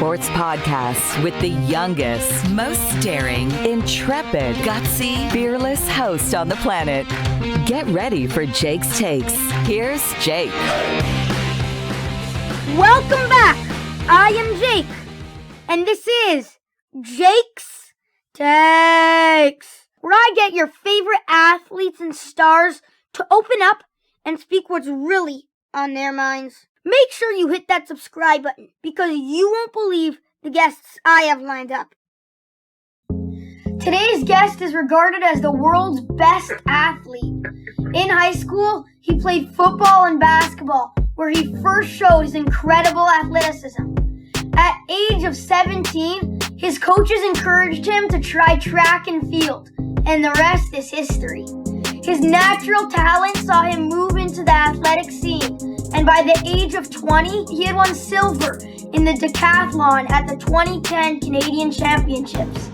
sports podcast with the youngest, most daring, intrepid, gutsy, fearless host on the planet. Get ready for Jake's Takes. Here's Jake. Welcome back. I am Jake, and this is Jake's Takes, where I get your favorite athletes and stars to open up and speak what's really on their minds. Make sure you hit that subscribe button because you won't believe the guests I have lined up. Today's guest is regarded as the world's best athlete. In high school, he played football and basketball, where he first showed his incredible athleticism. At age of 17, his coaches encouraged him to try track and field, and the rest is history. His natural talent saw him move into the athletic scene, and by the age of 20, he had won silver in the decathlon at the 2010 Canadian Championships.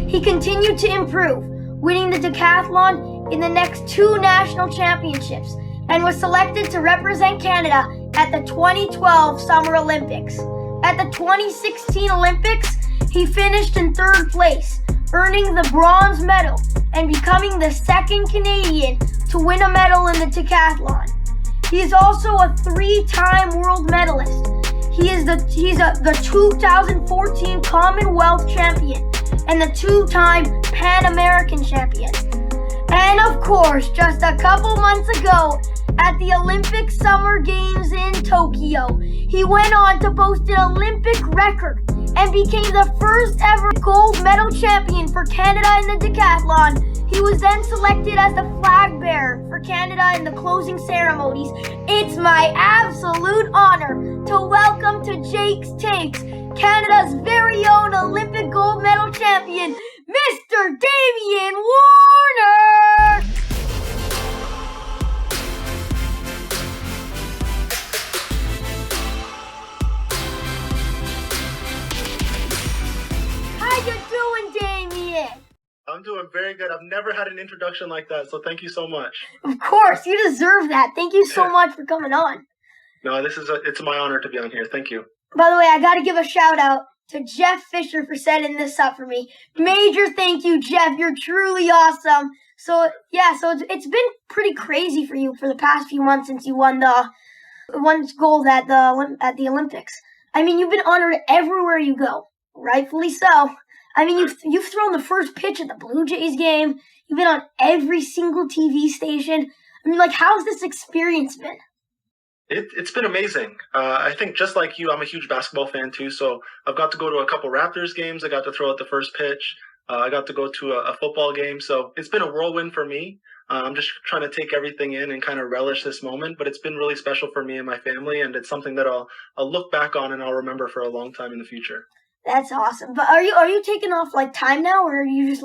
He continued to improve, winning the decathlon in the next two national championships, and was selected to represent Canada at the 2012 Summer Olympics. At the 2016 Olympics, he finished in third place, earning the bronze medal and becoming the second Canadian to win a medal in the decathlon. He is also a three-time world medalist. He's the 2014 Commonwealth champion and the two-time Pan American champion. And of course, just a couple months ago, at the Olympic Summer Games in Tokyo, he went on to post an Olympic record and became the first ever gold medal champion for Canada in the decathlon. He was then selected as the flag bearer for Canada in the closing ceremonies. It's my absolute honor to welcome to Jake's Takes, Canada's very own Olympic gold medal champion, Mr. Damian Warner! How you doing, Damian? I'm doing very good. I've never had an introduction like that, so thank you so much. Of course, you deserve that. Thank you so much for coming on. No, it's my honor to be on here. Thank you. By the way, I got to give a shout out to Jeff Fisher for setting this up for me. Major thank you, Jeff. You're truly awesome. So it's been pretty crazy for you for the past few months since you won gold at the Olympics. I mean, you've been honored everywhere you go, rightfully so. I mean, you've thrown the first pitch at the Blue Jays game. You've been on every single TV station. I mean, how's this experience been? It's been amazing. I think just like you, I'm a huge basketball fan too, so I've got to go to a couple Raptors games. I got to throw out the first pitch. I got to go to a football game, so it's been a whirlwind for me. I'm just trying to take everything in and kind of relish this moment, but it's been really special for me and my family, and it's something that I'll look back on and I'll remember for a long time in the future. That's awesome. But are you taking off time now, or are you just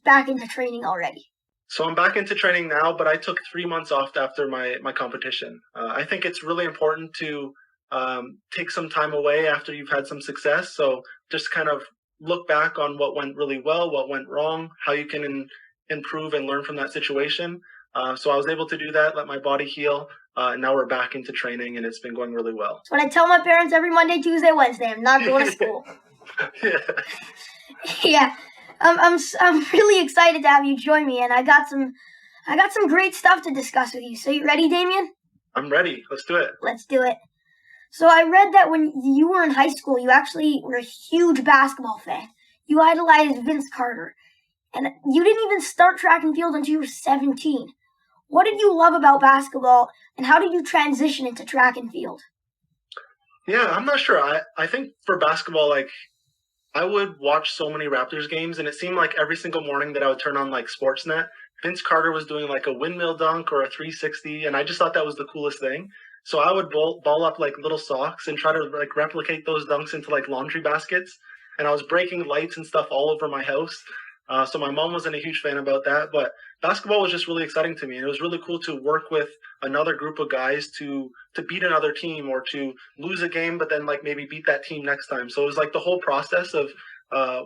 back into training already? So I'm back into training now, but I took 3 months off after my competition. I think it's really important to take some time away after you've had some success. So just kind of look back on what went really well, what went wrong, how you can improve and learn from that situation. So I was able to do that, let my body heal. And now we're back into training, and it's been going really well. That's what I tell my parents every Monday, Tuesday, Wednesday. I'm not going to school. Yeah. I'm really excited to have you join me, and I got some great stuff to discuss with you. So you ready, Damian? I'm ready. Let's do it. Let's do it. So I read that when you were in high school, you actually were a huge basketball fan. You idolized Vince Carter, and you didn't even start track and field until you were 17. What did you love about basketball, and how did you transition into track and field? Yeah, I'm not sure. I think for basketball, I would watch so many Raptors games, and it seemed like every single morning that I would turn on Sportsnet, Vince Carter was doing a windmill dunk or a 360, and I just thought that was the coolest thing. So I would ball up little socks and try to replicate those dunks into laundry baskets, and I was breaking lights and stuff all over my house. So my mom wasn't a huge fan about that, but basketball was just really exciting to me, and it was really cool to work with another group of guys to beat another team or to lose a game, but then maybe beat that team next time. So it was the whole process of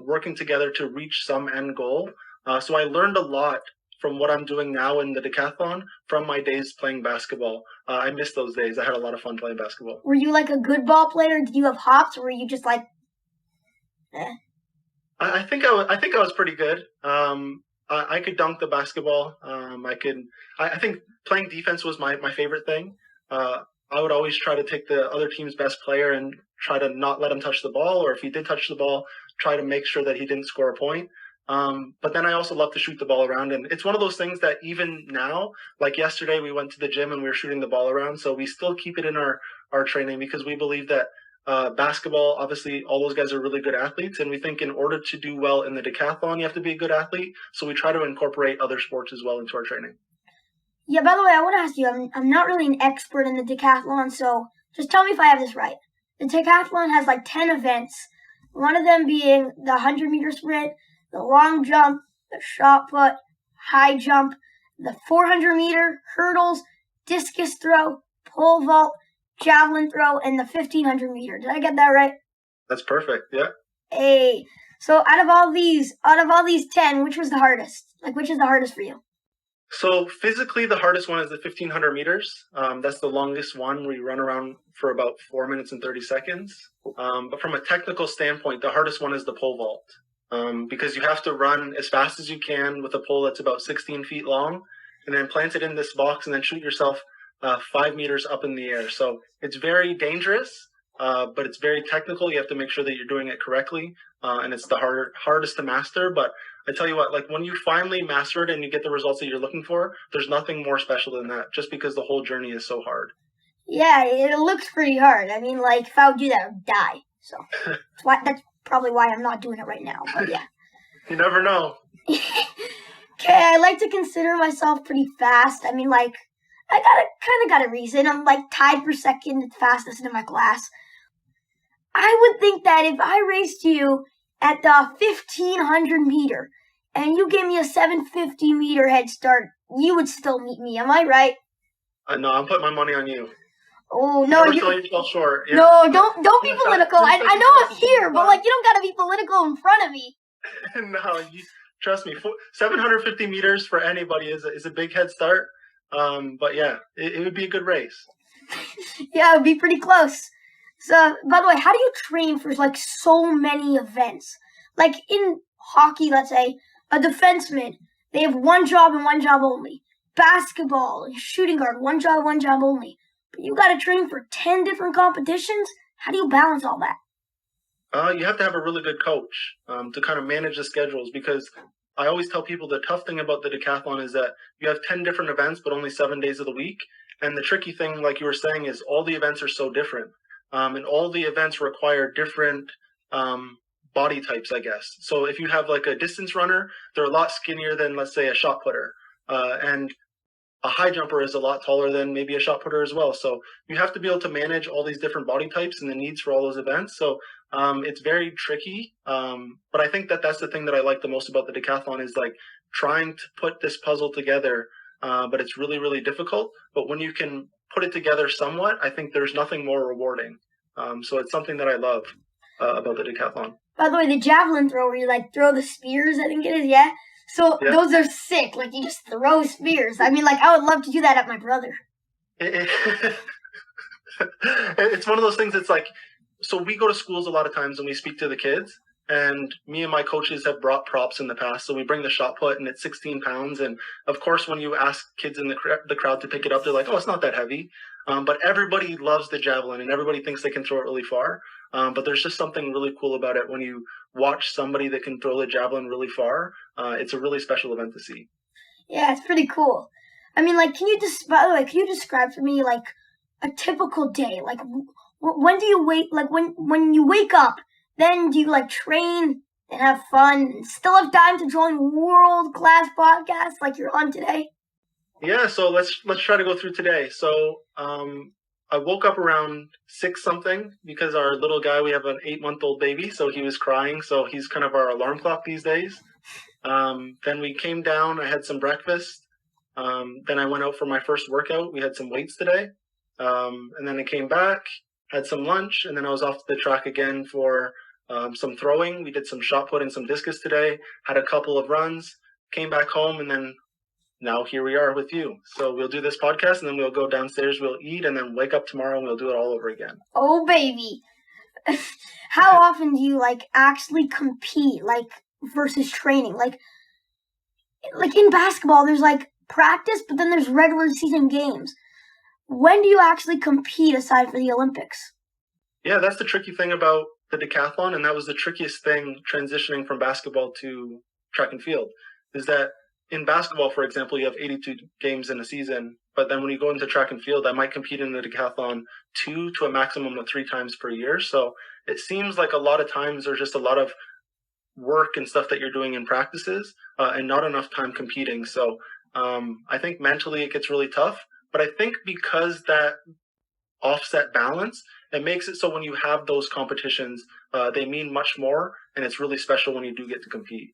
working together to reach some end goal. So I learned a lot from what I'm doing now in the decathlon from my days playing basketball. I miss those days. I had a lot of fun playing basketball. Were you like a good ball player? Did you have hops, or were you just like, eh? I think I was pretty good. I could dunk the basketball. I think playing defense was my favorite thing. I would always try to take the other team's best player and try to not let him touch the ball, or if he did touch the ball, try to make sure that he didn't score a point. But then I also love to shoot the ball around, and it's one of those things that even now, like yesterday, we went to the gym and we were shooting the ball around, so we still keep it in our training because we believe that basketball, obviously, all those guys are really good athletes, and we think in order to do well in the decathlon, you have to be a good athlete, so we try to incorporate other sports as well into our training. Yeah, by the way, I want to ask you, I'm not really an expert in the decathlon, so just tell me if I have this right. The decathlon has like 10 events, one of them being the 100-meter sprint, the long jump, the shot put, high jump, the 400-meter hurdles, discus throw, pole vault, javelin throw, and the 1,500-meter. Did I get that right? That's perfect, yeah. Hey, so out of all these 10, which was the hardest? Like, which is the hardest for you? So physically, the hardest one is the 1,500 meters. That's the longest one. We run around for about 4 minutes and 30 seconds. But from a technical standpoint, the hardest one is the pole vault because you have to run as fast as you can with a pole that's about 16 feet long and then plant it in this box and then shoot yourself 5 meters up in the air. So it's very dangerous, but it's very technical. You have to make sure that you're doing it correctly, and it's the hardest to master. But I tell you what, like when you finally master it and you get the results that you're looking for, there's nothing more special than that, just because the whole journey is so hard. Yeah, it looks pretty hard. I mean, like, if I would do that, I would die. So that's probably why I'm not doing it right now. But yeah. You never know. Okay, I like to consider myself pretty fast. I mean, like, I kind of got a reason. I'm like tied for second fastest in my class. I would think that if I raced you at the 1,500 meter and you gave me a 750 meter head start, you would still meet me. Am I right? No, I'm putting my money on you. Oh no! Never sell yourself short. Yeah. No, don't be political. I know I'm here, but like you don't gotta be political in front of me. No, trust me. 750 meters for anybody is a big head start. But yeah, it would be a good race. Yeah, it would be pretty close. So, by the way, how do you train for like so many events? Like in hockey, let's say, a defenseman, they have one job and one job only. Basketball, shooting guard, one job only. But you got to train for 10 different competitions? How do you balance all that? You have to have a really good coach to kind of manage the schedules, because I always tell people the tough thing about the decathlon is that you have 10 different events, but only 7 days of the week. And the tricky thing, like you were saying, is all the events are so different. And all the events require different body types, I guess. So if you have like a distance runner, they're a lot skinnier than, let's say, a shot putter. And a high jumper is a lot taller than maybe a shot putter as well. So you have to be able to manage all these different body types and the needs for all those events. So it's very tricky. But I think that's the thing that I like the most about the decathlon is like trying to put this puzzle together. But it's really, really difficult. But when you can put it together somewhat, I think there's nothing more rewarding. So it's something that I love about the decathlon. By the way, the javelin throw where you like throw the spears, I think it is, yeah? So yeah. Those are sick. Like you just throw spears. I mean, like I would love to do that at my brother. It's one of those things. It's like, so we go to schools a lot of times and we speak to the kids, and me and my coaches have brought props in the past. So we bring the shot put and it's 16 pounds. And of course, when you ask kids in the crowd to pick it up, they're like, oh, it's not that heavy. But everybody loves the javelin and everybody thinks they can throw it really far. But there's just something really cool about it when you watch somebody that can throw the javelin really far. It's a really special event to see. Yeah, it's pretty cool. I mean, like, by the way, can you describe for me like a typical day? Like, when do you wake? Like, when you wake up, then do you like train and have fun and still have time to join world-class podcasts like you're on today? Yeah, so let's try to go through today. So I woke up around 6 something because our little guy, we have an 8-month-old baby, so he was crying. So he's kind of our alarm clock these days. Then we came down, I had some breakfast. Then I went out for my first workout. We had some weights today. And then I came back, had some lunch, and then I was off to the track again for some throwing. We did some shot put and some discus today, had a couple of runs, came back home, and then now here we are with you. So we'll do this podcast, and then we'll go downstairs, we'll eat, and then wake up tomorrow, and we'll do it all over again. Oh, baby. How often do you actually compete versus training? Like in basketball, there's practice, but then there's regular season games. When do you actually compete aside for the Olympics? Yeah, that's the tricky thing about the decathlon, and that was the trickiest thing transitioning from basketball to track and field, is that in basketball, for example, you have 82 games in a season, but then when you go into track and field, I might compete in the decathlon 2 to a maximum of 3 times per year. So it seems like a lot of times there's just a lot of work and stuff that you're doing in practices and not enough time competing. So I think mentally it gets really tough, but I think because that offset balance, it makes it so when you have those competitions, they mean much more, and it's really special when you do get to compete.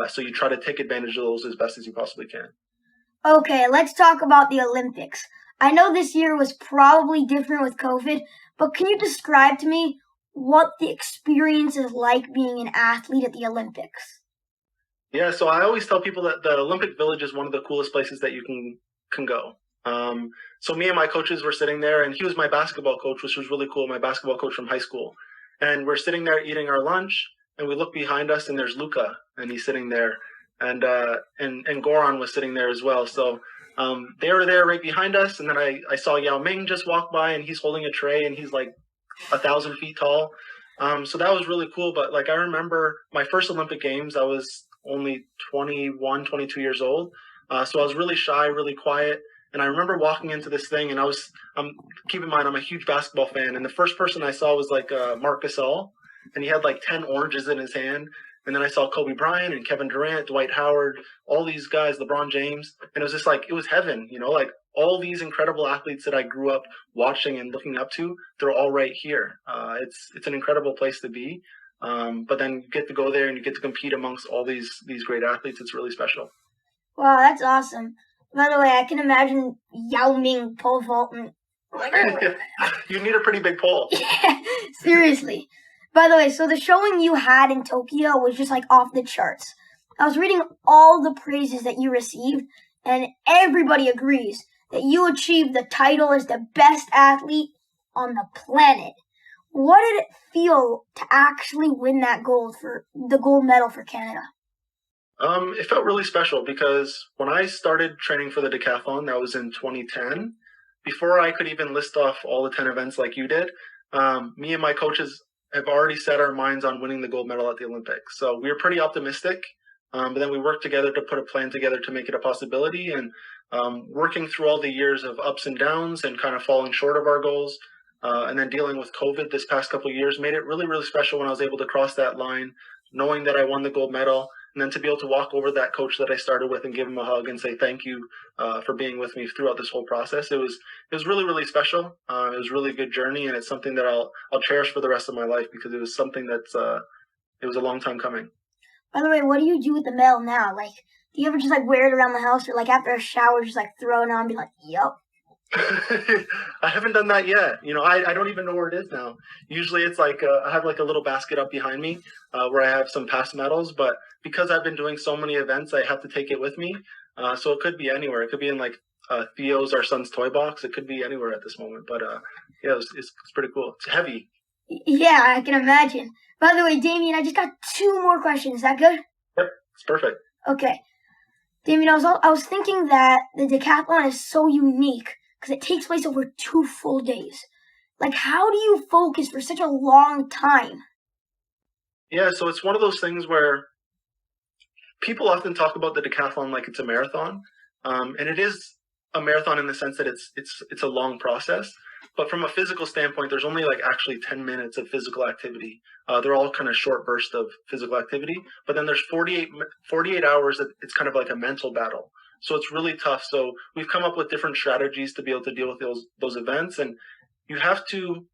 So you try to take advantage of those as best as you possibly can. Okay, let's talk about the Olympics. I know this year was probably different with COVID, but can you describe to me what the experience is like being an athlete at the Olympics? Yeah, so I always tell people that the Olympic Village is one of the coolest places that you can go. So me and my coaches were sitting there, and he was my basketball coach, which was really cool, my basketball coach from high school. And we're sitting there eating our lunch, and we look behind us, and there's Luca, and he's sitting there, and Goran was sitting there as well. So they were there right behind us, and then I saw Yao Ming just walk by, and he's holding a tray, and he's like 1,000 feet tall. So that was really cool. But I remember my first Olympic Games, I was only 21, 22 years old. So I was really shy, really quiet. And I remember walking into this thing, and keep in mind, I'm a huge basketball fan. And the first person I saw was Marc Gasol, and he had 10 oranges in his hand. And then I saw Kobe Bryant and Kevin Durant, Dwight Howard, all these guys, LeBron James. And it was just it was heaven, all these incredible athletes that I grew up watching and looking up to, they're all right here. It's an incredible place to be. But then you get to go there and you get to compete amongst all these great athletes. It's really special. Wow, that's awesome. By the way, I can imagine Yao Ming pole vaulting. You need a pretty big pole. Yeah, seriously. By the way, so the showing you had in Tokyo was just off the charts. I was reading all the praises that you received, and everybody agrees that you achieved the title as the best athlete on the planet. What did it feel to actually win that gold medal for Canada? It felt really special because when I started training for the decathlon, that was in 2010, before I could even list off all the 10 events like you did, me and my coaches have already set our minds on winning the gold medal at the Olympics. So we were pretty optimistic, but then we worked together to put a plan together to make it a possibility. And working through all the years of ups and downs and kind of falling short of our goals, and then dealing with COVID this past couple of years made it really, really special when I was able to cross that line, knowing that I won the gold medal, and then to be able to walk over that coach that I started with and give him a hug and say thank you for being with me throughout this whole process. It was really, really special. It was a really good journey, and it's something that I'll cherish for the rest of my life because it was something that's it was a long time coming. By the way, what do you do with the medal now? Do you ever just wear it around the house, or after a shower just throw it on and be yup? I haven't done that yet. I don't even know where it is now. Usually it's I have a little basket up behind me where I have some past medals, but because I've been doing so many events, I have to take it with me. So it could be anywhere. It could be in Theo's, our son's toy box. It could be anywhere at this moment. But yeah, it's pretty cool. It's heavy. Yeah, I can imagine. By the way, Damian, I just got 2 more questions. Is that good? Yep, it's perfect. Okay. Damian, I was thinking that the decathlon is so unique because it takes place over 2 full days. How do you focus for such a long time? Yeah, so it's one of those things where people often talk about the decathlon like it's a marathon, and it is a marathon in the sense that it's a long process. But from a physical standpoint, there's only actually 10 minutes of physical activity. They're all kind of short bursts of physical activity, but then there's 48 hours that it's kind of like a mental battle. So it's really tough. So we've come up with different strategies to be able to deal with those events, and you have to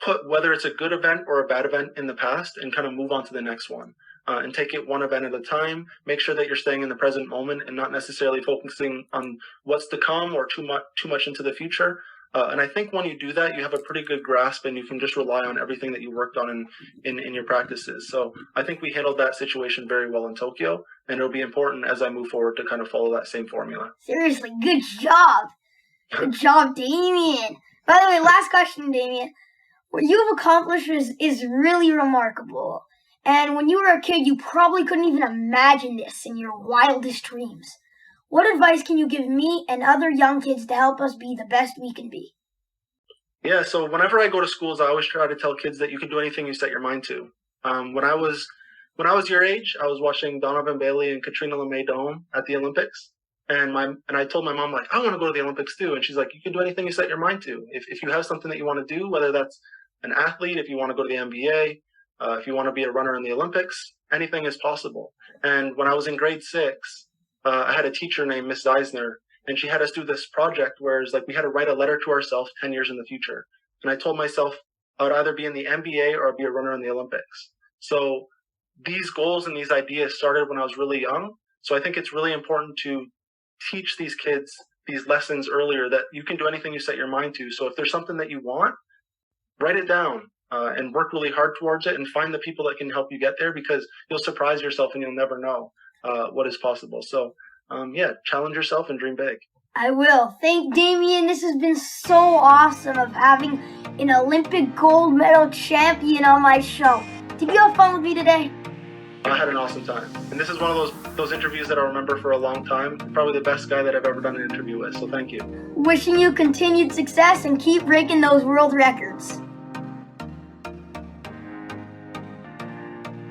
put whether it's a good event or a bad event in the past and kind of move on to the next one. And take it one event at a time. Make sure that you're staying in the present moment and not necessarily focusing on what's to come or too much into the future. And I think when you do that, you have a pretty good grasp and you can just rely on everything that you worked on in your practices. So I think we handled that situation very well in Tokyo, and it'll be important as I move forward to kind of follow that same formula. Seriously, good job. Good job, Damian. By the way, last question, Damian. What you've accomplished is really remarkable. And when you were a kid, you probably couldn't even imagine this in your wildest dreams. What advice can you give me and other young kids to help us be the best we can be? Yeah, so whenever I go to schools, I always try to tell kids that you can do anything you set your mind to. When I was your age, I was watching Donovan Bailey and Katrina LeMay Doan at the Olympics, and I told my mom, like, I want to go to the Olympics too, and she's like, you can do anything you set your mind to. If you have something that you want to do, whether that's an athlete, if you want to go to the NBA, if you want to be a runner in the Olympics, anything is possible. And when I was in grade 6, I had a teacher named Miss Zeisner, and she had us do this project where it's like we had to write a letter to ourselves 10 years in the future. And I told myself I would either be in the NBA or be a runner in the Olympics. So these goals and these ideas started when I was really young. So I think it's really important to teach these kids these lessons earlier, that you can do anything you set your mind to. So if there's something that you want, write it down and work really hard towards it, and find the people that can help you get there, because you'll surprise yourself and you'll never know what is possible. So challenge yourself and dream big. I will. Thank Damian. This has been so awesome of having an Olympic gold medal champion on my show. Did you have fun with me today? I had an awesome time. And this is one of those interviews that I'll remember for a long time. Probably the best guy that I've ever done an interview with. So thank you. Wishing you continued success and keep breaking those world records.